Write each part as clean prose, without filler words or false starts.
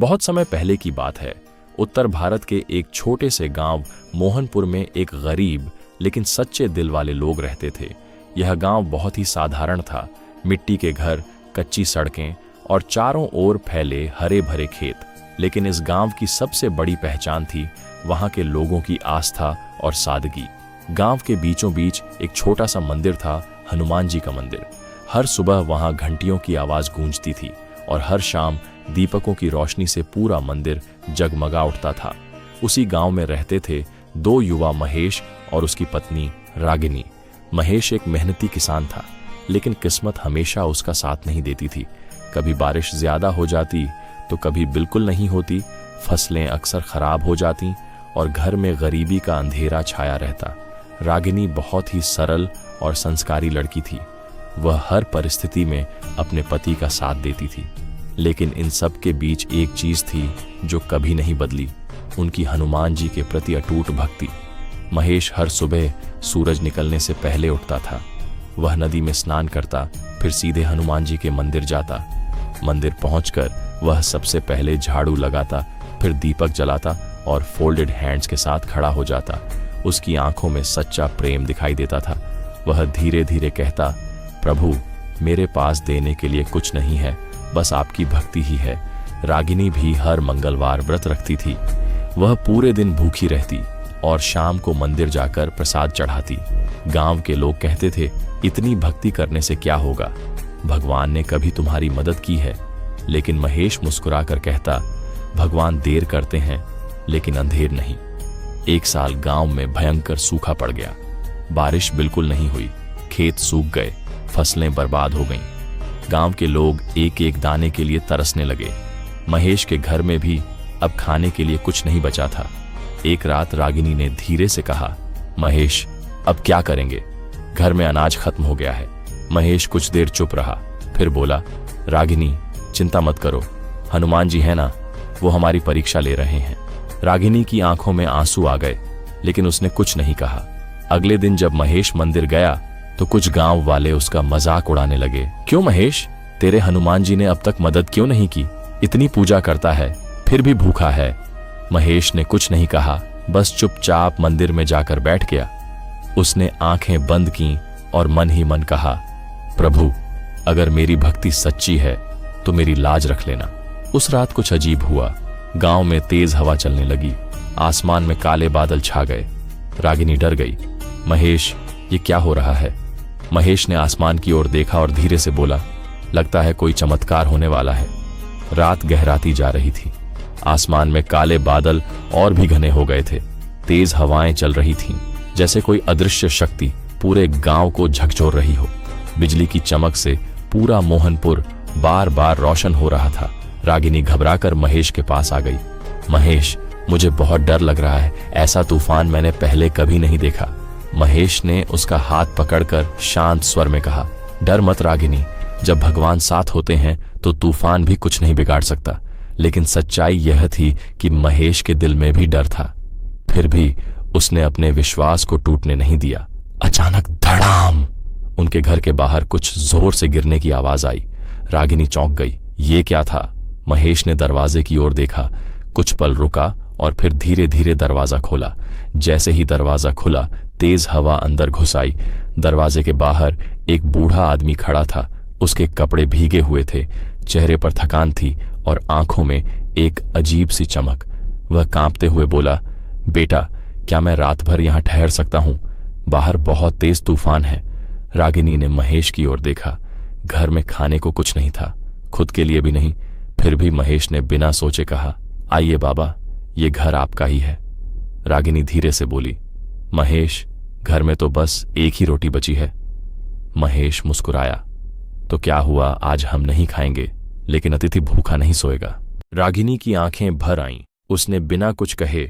बहुत समय पहले की बात है। उत्तर भारत के एक छोटे से गांव मोहनपुर में एक गरीब लेकिन सच्चे दिल वाले लोग रहते थे। यह गांव बहुत ही साधारण था। मिट्टी के घर, कच्ची सड़कें और चारों ओर फैले हरे भरे खेत। लेकिन इस गांव की सबसे बड़ी पहचान थी वहां के लोगों की आस्था और सादगी। गांव के बीचों बीच एक छोटा सा मंदिर था, हनुमान जी का मंदिर। हर सुबह वहां घंटियों की आवाज गूंजती थी और हर शाम दीपकों की रोशनी से पूरा मंदिर जगमगा उठता था। उसी गांव में रहते थे दो युवा, महेश और उसकी पत्नी रागिनी। महेश एक मेहनती किसान था, लेकिन किस्मत हमेशा उसका साथ नहीं देती थी। कभी बारिश ज्यादा हो जाती तो कभी बिल्कुल नहीं होती। फसलें अक्सर खराब हो जाती और घर में गरीबी का अंधेरा छाया रहता। रागिनी बहुत ही सरल और संस्कारी लड़की थी। वह हर परिस्थिति में अपने पति का साथ देती थी। लेकिन इन सब के बीच एक चीज थी जो कभी नहीं बदली, उनकी हनुमान जी के प्रति अटूट भक्ति। महेश हर सुबह सूरज निकलने से पहले उठता था। वह नदी में स्नान करता, फिर सीधे हनुमान जी के मंदिर जाता। मंदिर पहुंचकर वह सबसे पहले झाड़ू लगाता, फिर दीपक जलाता और फोल्डेड हैंड्स के साथ खड़ा हो जाता। उसकी आंखों में सच्चा प्रेम दिखाई देता था। वह धीरे धीरे कहता, प्रभु, मेरे पास देने के लिए कुछ नहीं है, बस आपकी भक्ति ही है। रागिनी भी हर मंगलवार व्रत रखती थी। वह पूरे दिन भूखी रहती और शाम को मंदिर जाकर प्रसाद चढ़ाती। गांव के लोग कहते थे, इतनी भक्ति करने से क्या होगा, भगवान ने कभी तुम्हारी मदद की है। लेकिन महेश मुस्कुराकर कहता, भगवान देर करते हैं लेकिन अंधेर नहीं। एक साल गांव में भयंकर सूखा पड़ गया। बारिश बिल्कुल नहीं हुई, खेत सूख गए, फसलें बर्बाद हो गईं। गांव के लोग एक एक दाने के लिए तरसने लगे। महेश के घर में भी अब खाने के लिए कुछ नहीं बचा था। एक रात रागिनी ने धीरे से कहा, महेश, अब क्या करेंगे, घर में अनाज खत्म हो गया है। महेश कुछ देर चुप रहा, फिर बोला, रागिनी, चिंता मत करो, हनुमान जी है ना, वो हमारी परीक्षा ले रहे हैं। रागिनी की आंखों में आंसू आ गए, लेकिन उसने कुछ नहीं कहा। अगले दिन जब महेश मंदिर गया तो कुछ गांव वाले उसका मजाक उड़ाने लगे। क्यों महेश, तेरे हनुमान जी ने अब तक मदद क्यों नहीं की? इतनी पूजा करता है फिर भी भूखा है। महेश ने कुछ नहीं कहा, बस चुपचाप मंदिर में जाकर बैठ गया। उसने आंखें बंद की और मन ही मन कहा, प्रभु, अगर मेरी भक्ति सच्ची है तो मेरी लाज रख लेना। उस रात कुछ अजीब हुआ। गांव में तेज हवा चलने लगी, आसमान में काले बादल छा गए। रागिनी डर गई। महेश, ये क्या हो रहा है? महेश ने आसमान की ओर देखा और धीरे से बोला, लगता है कोई चमत्कार होने वाला है। रात गहराती जा रही थी। आसमान में काले बादल और भी घने हो गए थे। तेज हवाएं चल रही थीं, जैसे कोई अदृश्य शक्ति पूरे गांव को झकझोर रही हो। बिजली की चमक से पूरा मोहनपुर बार बार रोशन हो रहा था। रागिनी घबराकर महेश के पास आ गई। महेश, मुझे बहुत डर लग रहा है, ऐसा तूफान मैंने पहले कभी नहीं देखा। महेश ने उसका हाथ पकड़कर शांत स्वर में कहा, डर मत रागिनी, जब भगवान साथ होते हैं तो तूफान भी कुछ नहीं बिगाड़ सकता। लेकिन सच्चाई यह थी कि महेश के दिल में भी डर था, फिर भी उसने अपने विश्वास को टूटने नहीं दिया। अचानक धड़ाम, उनके घर के बाहर कुछ जोर से गिरने की आवाज आई। रागिनी चौंक गई। ये क्या था? महेश ने दरवाजे की ओर देखा, कुछ पल रुका और फिर धीरे धीरे दरवाजा खोला। जैसे ही दरवाजा खुला, तेज हवा अंदर घुस आई। दरवाजे के बाहर एक बूढ़ा आदमी खड़ा था। उसके कपड़े भीगे हुए थे, चेहरे पर थकान थी और आंखों में एक अजीब सी चमक। वह कांपते हुए बोला, बेटा, क्या मैं रात भर यहां ठहर सकता हूं? बाहर बहुत तेज तूफान है। रागिनी ने महेश की ओर देखा। घर में खाने को कुछ नहीं था, खुद के लिए भी नहीं। फिर भी महेश ने बिना सोचे कहा, आइए बाबा, ये घर आपका ही है। रागिनी धीरे से बोली, महेश, घर में तो बस एक ही रोटी बची है। महेश मुस्कुराया, तो क्या हुआ, आज हम नहीं खाएंगे, लेकिन अतिथि भूखा नहीं सोएगा। रागिनी की आंखें भर आईं। उसने बिना कुछ कहे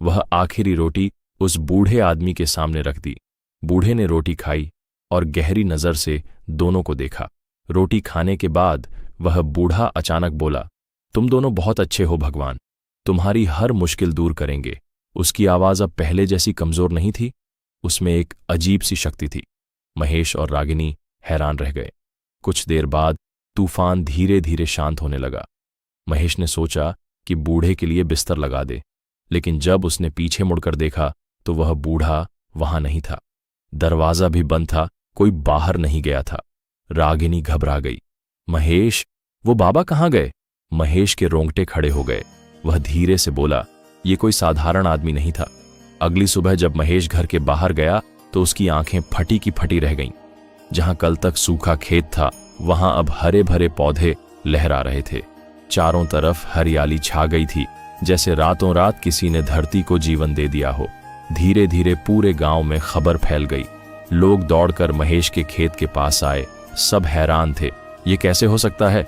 वह आखिरी रोटी उस बूढ़े आदमी के सामने रख दी। बूढ़े ने रोटी खाई और गहरी नजर से दोनों को देखा। रोटी खाने के बाद वह बूढ़ा अचानक बोला, तुम दोनों बहुत अच्छे हो भगवान, तुम्हारी हर मुश्किल दूर करेंगे। उसकी आवाज अब पहले जैसी कमजोर नहीं थी, उसमें एक अजीब सी शक्ति थी। महेश और रागिनी हैरान रह गए। कुछ देर बाद तूफान धीरे धीरे शांत होने लगा। महेश ने सोचा कि बूढ़े के लिए बिस्तर लगा दे, लेकिन जब उसने पीछे मुड़कर देखा तो वह बूढ़ा वहां नहीं था। दरवाजा भी बंद था, कोई बाहर नहीं गया था। रागिनी घबरा गई। महेश, वो बाबा कहाँ गए? महेश के रोंगटे खड़े हो गए। वह धीरे से बोला, ये कोई साधारण आदमी नहीं था। अगली सुबह जब महेश घर के बाहर गया तो उसकी आंखें फटी की फटी रह गईं। जहां कल तक सूखा खेत था, वहां अब हरे भरे पौधे लहरा रहे थे। चारों तरफ हरियाली छा गई थी, जैसे रातों रात किसी ने धरती को जीवन दे दिया हो। धीरे धीरे पूरे गांव में खबर फैल गई। लोग दौड़कर महेश के खेत के पास आए। सब हैरान थे, ये कैसे हो सकता है?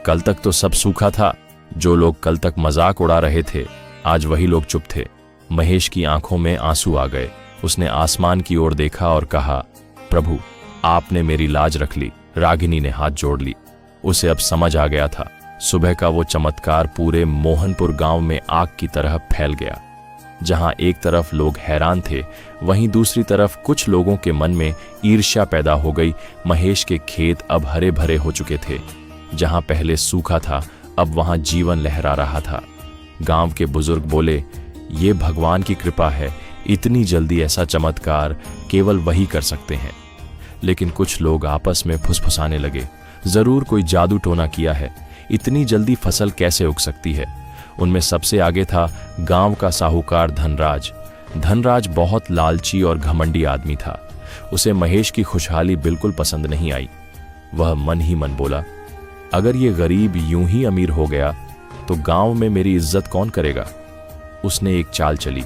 कल तक तो सब सूखा था। जो लोग कल तक मजाक उड़ा रहे थे, आज वही लोग चुप थे। महेश की आंखों में आंसू आ गए। उसने आसमान की ओर देखा और कहा, प्रभु, आपने मेरी लाज रख ली। रागिनी ने हाथ जोड़ ली। उसे अब समझ आ गया था। सुबह का वो चमत्कार पूरे मोहनपुर गांव में आग की तरह फैल गया। जहां एक तरफ लोग हैरान थे, वहीं दूसरी तरफ कुछ लोगों के मन में ईर्ष्या पैदा हो गई। महेश के खेत अब हरे भरे हो चुके थे। जहां पहले सूखा था, अब वहां जीवन लहरा रहा था। गांव के बुजुर्ग बोले, ये भगवान की कृपा है। इतनी जल्दी ऐसा चमत्कार केवल वही कर सकते हैं। लेकिन कुछ लोग आपस में फुसफुसाने लगे, जरूर कोई जादू टोना किया है। इतनी जल्दी फसल कैसे उग सकती है? उनमें सबसे आगे था गांव का साहूकार धनराज। धनराज बहुत लालची और घमंडी आदमी था। उसे महेश की खुशहाली बिल्कुल पसंद नहीं आई। वह मन ही मन बोला, अगर ये गरीब यूं ही अमीर हो गया तो गांव में मेरी इज्जत कौन करेगा? उसने एक चाल चली।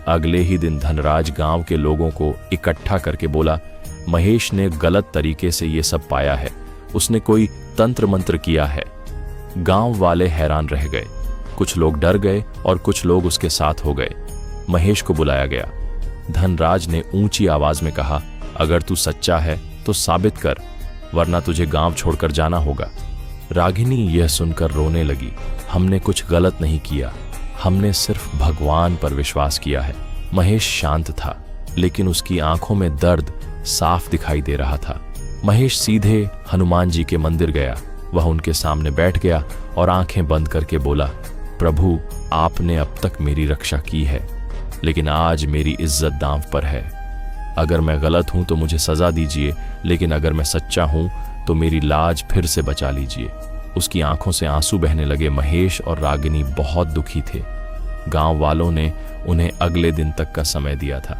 अगले ही दिन धनराज गांव के लोगों को इकट्ठा करके बोला, महेश ने गलत तरीके से ये सब पाया है। उसने कोई तंत्र मंत्र किया है। गांव वाले हैरान रह गए। कुछ लोग डर गए और कुछ लोग उसके साथ हो गए। महेश को बुलाया गया। धनराज ने ऊंची आवाज में कहा, अगर तू सच्चा है तो साबित कर, वरना तुझे गांव छोड़कर जाना होगा। रागिनी यह सुनकर रोने लगी। हमने कुछ गलत नहीं किया, हमने सिर्फ भगवान पर विश्वास किया है। महेश शांत था, लेकिन उसकी आंखों में दर्द साफ दिखाई दे रहा था। महेश सीधे हनुमान जी के मंदिर गया। वह उनके सामने बैठ गया और आंखें बंद करके बोला, प्रभु, आपने अब तक मेरी रक्षा की है, लेकिन आज मेरी इज्जत दांव पर है। अगर मैं गलत हूं तो मुझे सजा दीजिए, लेकिन अगर मैं सच्चा हूं तो मेरी लाज फिर से बचा लीजिए। उसकी आंखों से आंसू बहने लगे। महेश और रागिनी बहुत दुखी थे। गांव वालों ने उन्हें अगले दिन तक का समय दिया था।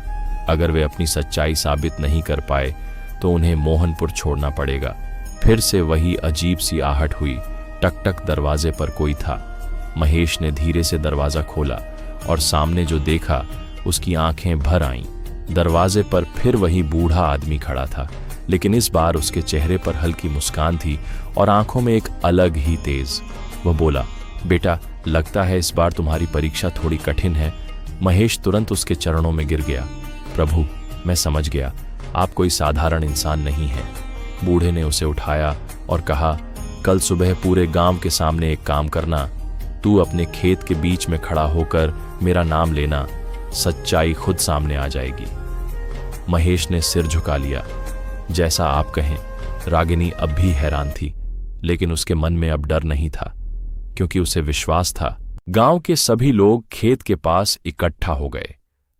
अगर वे अपनी सच्चाई साबित नहीं कर पाए तो उन्हें मोहनपुर छोड़ना पड़ेगा। फिर से वही अजीब सी आहट हुई। टक टक दरवाजे पर कोई था। महेश ने धीरे से दरवाजा खोला और सामने जो देखा, उसकी आंखें भर आईं। दरवाजे पर फिर वही बूढ़ा आदमी खड़ा था, लेकिन इस बार उसके चेहरे पर हल्की मुस्कान थी और आंखों में एक अलग ही तेज। वह बोला, बेटा, लगता है इस बार तुम्हारी परीक्षा थोड़ी कठिन है। महेश तुरंत उसके चरणों में गिर गया। प्रभु, मैं समझ गया, आप कोई साधारण इंसान नहीं हैं। बूढ़े ने उसे उठाया और कहा, कल सुबह पूरे गांव के सामने एक काम करना। तू अपने खेत के बीच में खड़ा होकर मेरा नाम लेना, सच्चाई खुद सामने आ जाएगी। महेश ने सिर झुका लिया। जैसा आप कहें। रागिनी अब भी हैरान थी, लेकिन उसके मन में अब डर नहीं था, क्योंकि उसे विश्वास था। गांव के सभी लोग खेत के पास इकट्ठा हो गए।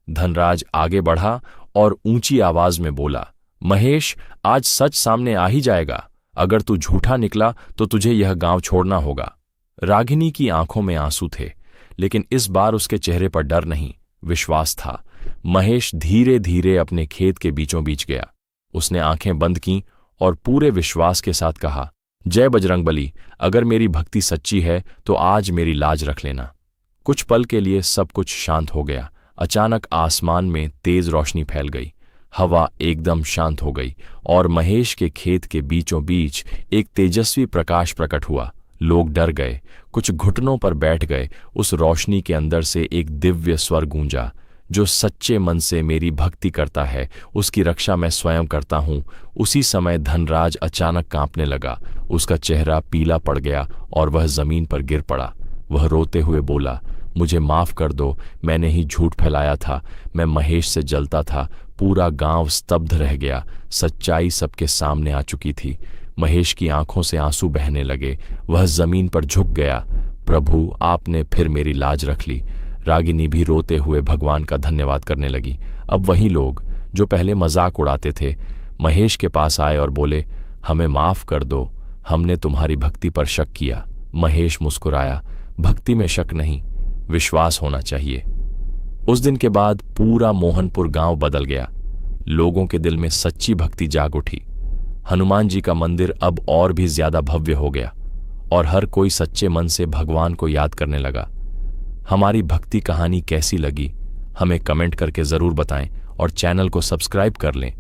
धनराज आगे बढ़ा और ऊंची आवाज में बोला, महेश, आज सच सामने आ ही जाएगा। अगर तू झूठा निकला तो तुझे यह गांव छोड़ना होगा। रागिनी की आंखों में आंसू थे, लेकिन इस बार उसके चेहरे पर डर नहीं, विश्वास था। महेश धीरे धीरे अपने खेत के बीचों बीच गया। उसने आंखें बंद कीं और पूरे विश्वास के साथ कहा, जय बजरंगबली, अगर मेरी भक्ति सच्ची है तो आज मेरी लाज रख लेना। कुछ पल के लिए सब कुछ शांत हो गया। अचानक आसमान में तेज रोशनी फैल गई। हवा एकदम शांत हो गई और महेश के खेत के बीचों बीच एक तेजस्वी प्रकाश प्रकट हुआ। लोग डर गए, कुछ घुटनों पर बैठ गए। उस रोशनी के अंदर से एक दिव्य स्वर गूंजा, जो सच्चे मन से मेरी भक्ति करता है उसकी रक्षा मैं स्वयं करता हूं। उसी समय धनराज अचानक कांपने लगा। उसका चेहरा पीला पड़ गया और वह जमीन पर गिर पड़ा। वह रोते हुए बोला, मुझे माफ कर दो, मैंने ही झूठ फैलाया था। मैं महेश से जलता था। पूरा गांव स्तब्ध रह गया। सच्चाई सबके सामने आ चुकी थी। महेश की आंखों से आंसू बहने लगे। वह जमीन पर झुक गया। प्रभु, आपने फिर मेरी लाज रख ली। रागिनी भी रोते हुए भगवान का धन्यवाद करने लगी। अब वही लोग जो पहले मजाक उड़ाते थे महेश के पास आए और बोले, हमें माफ कर दो, हमने तुम्हारी भक्ति पर शक किया। महेश मुस्कुराया, भक्ति में शक नहीं, विश्वास होना चाहिए। उस दिन के बाद पूरा मोहनपुर गांव बदल गया। लोगों के दिल में सच्ची भक्ति जाग उठी। हनुमान जी का मंदिर अब और भी ज्यादा भव्य हो गया और हर कोई सच्चे मन से भगवान को याद करने लगा। हमारी भक्ति कहानी कैसी लगी हमें कमेंट करके जरूर बताएं और चैनल को सब्सक्राइब कर लें